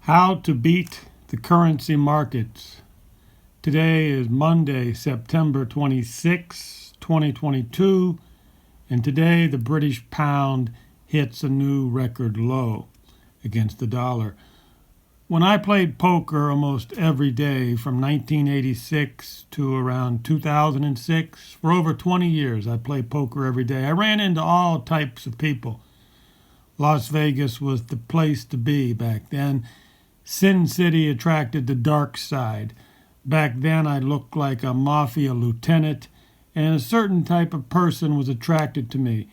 How to beat the currency markets. Today is Monday, September 26, 2022, and today the British pound hits a new record low against the dollar. When I played poker almost every day from 1986 to around 2006, for over 20 years I played poker every day. I ran into all types of people. Las Vegas was the place to be back then. Sin City attracted the dark side. Back then I looked like a mafia lieutenant, and a certain type of person was attracted to me.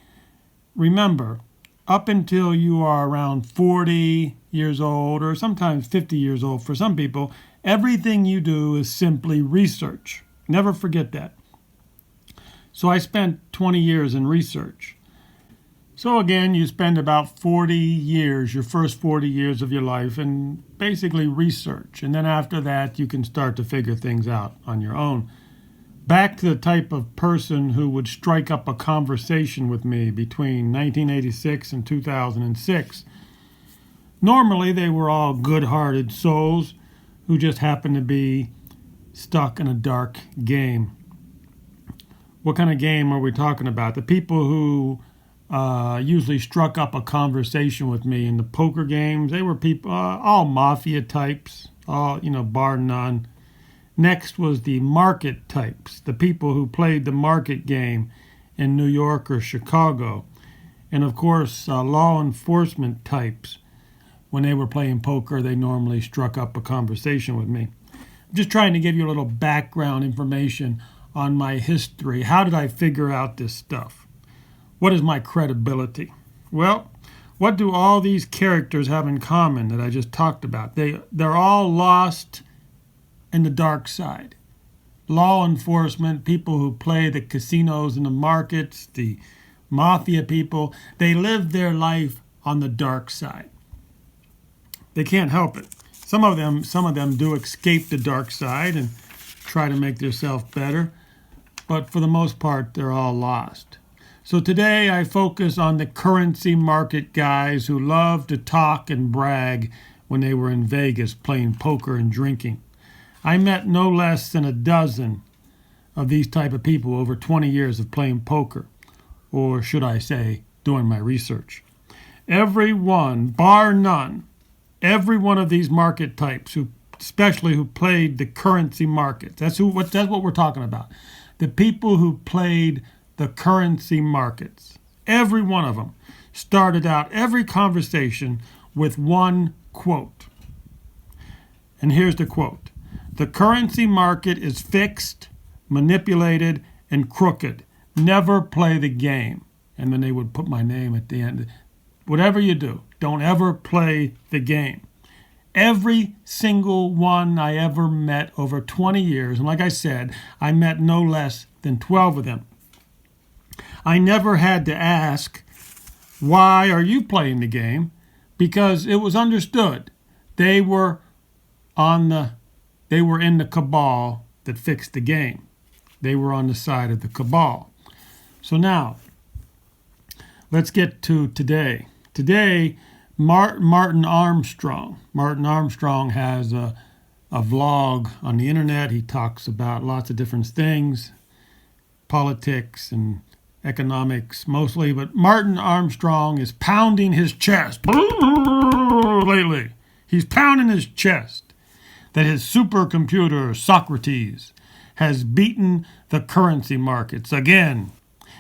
Remember, up until you are around 40 years old, or sometimes 50 years old for some people, everything you do is simply research. Never forget that. So I spent 20 years in research. So again, you spend about 40 years, your first 40 years of your life, in basically research. And then after that, you can start to figure things out on your own. Back to the type of person who would strike up a conversation with me between 1986 and 2006. Normally, they were all good-hearted souls who just happened to be stuck in a dark game. What kind of game are we talking about? The people who usually struck up a conversation with me in the poker games, they were people, all mafia types, all, bar none. Next was the market types, the people who played the market game in New York or Chicago. And of course, law enforcement types. When they were playing poker, they normally struck up a conversation with me. I'm just trying to give you a little background information on my history. How did I figure out this stuff? What is my credibility? Well, what do all these characters have in common that I just talked about? They're all lost in the dark side. Law enforcement, people who play the casinos and the markets, the mafia people, they live their life on the dark side. They can't help it. Some of them do escape the dark side and try to make themselves better, but for the most part, they're all lost. So today I focus on the currency market guys who love to talk and brag when they were in Vegas playing poker and drinking. I met no less than a dozen of these type of people over 20 years of playing poker, or should I say, doing my research. Every one, bar none, every one of these market types, especially who played the currency markets, that's what we're talking about. The people who played the currency markets, every one of them, started out every conversation with one quote. And here's the quote. "The currency market is fixed, manipulated, and crooked. Never play the game." And then they would put my name at the end. Whatever you do, don't ever play the game. Every single one I ever met over 20 years, and like I said, I met no less than 12 of them. I never had to ask, why are you playing the game? Because it was understood. They were in the cabal that fixed the game. They were on the side of the cabal. So now, let's get to today. Today, Martin Armstrong. Martin Armstrong has a vlog on the internet. He talks about lots of different things, politics and economics mostly, but Martin Armstrong is pounding his chest lately. He's pounding his chest that his supercomputer, Socrates, has beaten the currency markets again,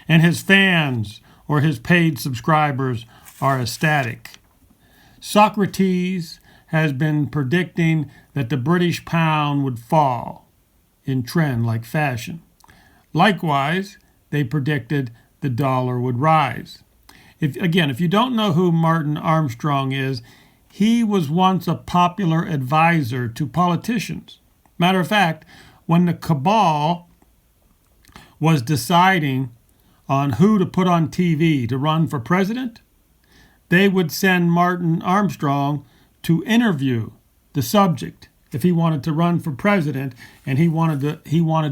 and his fans or his paid subscribers are ecstatic. Socrates has been predicting that the British pound would fall in trend like fashion. Likewise, they predicted the dollar would rise. If you don't know who Martin Armstrong is, he was once a popular advisor to politicians. Matter of fact, when the cabal was deciding on who to put on TV to run for president, they would send Martin Armstrong to interview the subject if he wanted to run for president, and he wanted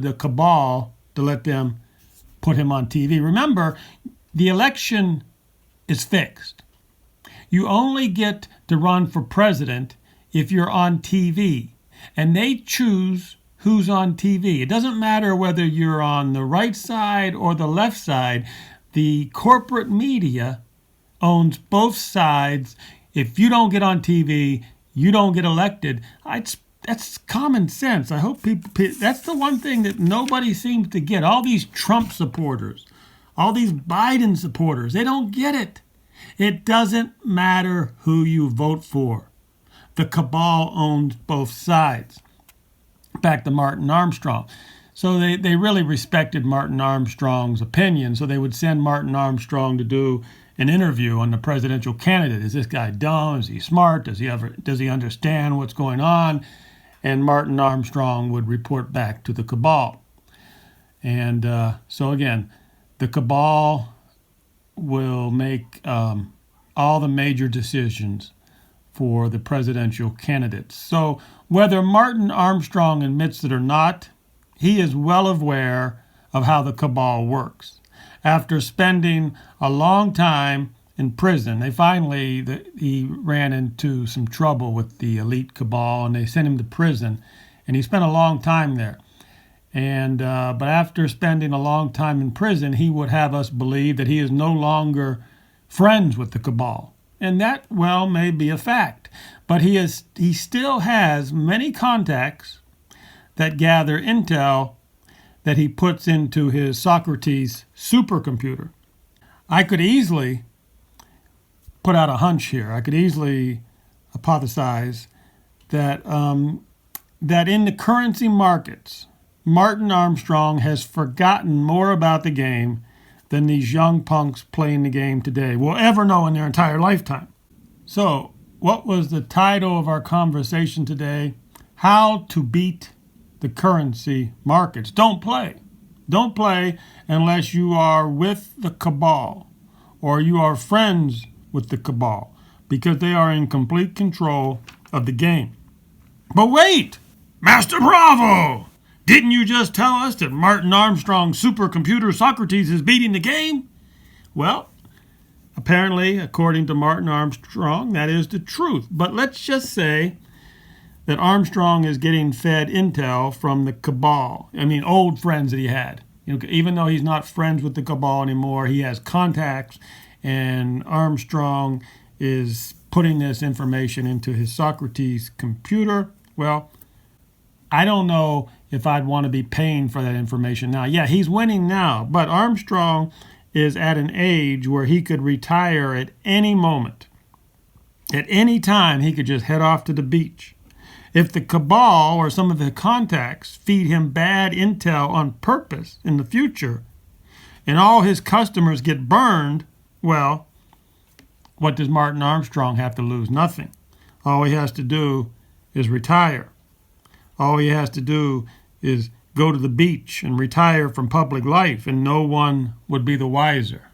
the cabal to let them put him on TV. Remember, the election is fixed. You only get to run for president if you're on TV. And they choose who's on TV. It doesn't matter whether you're on the right side or the left side. The corporate media owns both sides. If you don't get on TV, you don't get elected. That's common sense. I hope people, that's the one thing that nobody seems to get. All these Trump supporters, all these Biden supporters, they don't get it. It doesn't matter who you vote for. The cabal owns both sides. Back to Martin Armstrong. So they really respected Martin Armstrong's opinion, so they would send Martin Armstrong to do an interview on the presidential candidate. Is this guy dumb? Is he smart? Does he understand what's going on? And Martin Armstrong would report back to the cabal. And so again, the cabal will make all the major decisions for the presidential candidates. So whether Martin Armstrong admits it or not, he is well aware of how the cabal works. After spending a long time in prison, he ran into some trouble with the elite cabal, and they sent him to prison, and he spent a long time there. And but after spending a long time in prison, he would have us believe that he is no longer friends with the cabal. And that, well, may be a fact. But he still has many contacts that gather intel that he puts into his Socrates supercomputer. I could easily put out a hunch here. I could easily hypothesize that that in the currency markets, Martin Armstrong has forgotten more about the game than these young punks playing the game today will ever know in their entire lifetime. So, what was the title of our conversation today? How to beat the currency markets. Don't play. Don't play unless you are with the cabal or you are friends with the cabal, because they are in complete control of the game. But wait! Master Bravo! Didn't you just tell us that Martin Armstrong's supercomputer Socrates is beating the game? Well, apparently, according to Martin Armstrong, that is the truth. But let's just say that Armstrong is getting fed intel from the cabal. I mean, old friends that he had. Even though he's not friends with the cabal anymore, he has contacts, and Armstrong is putting this information into his Socrates computer. Well, I don't know if I'd want to be paying for that information now. Yeah, he's winning now, but Armstrong is at an age where he could retire at any moment. At any time, he could just head off to the beach. If the cabal or some of his contacts feed him bad intel on purpose in the future, and all his customers get burned, well, what does Martin Armstrong have to lose? Nothing. All he has to do is retire. All he has to do is go to the beach and retire from public life, and no one would be the wiser.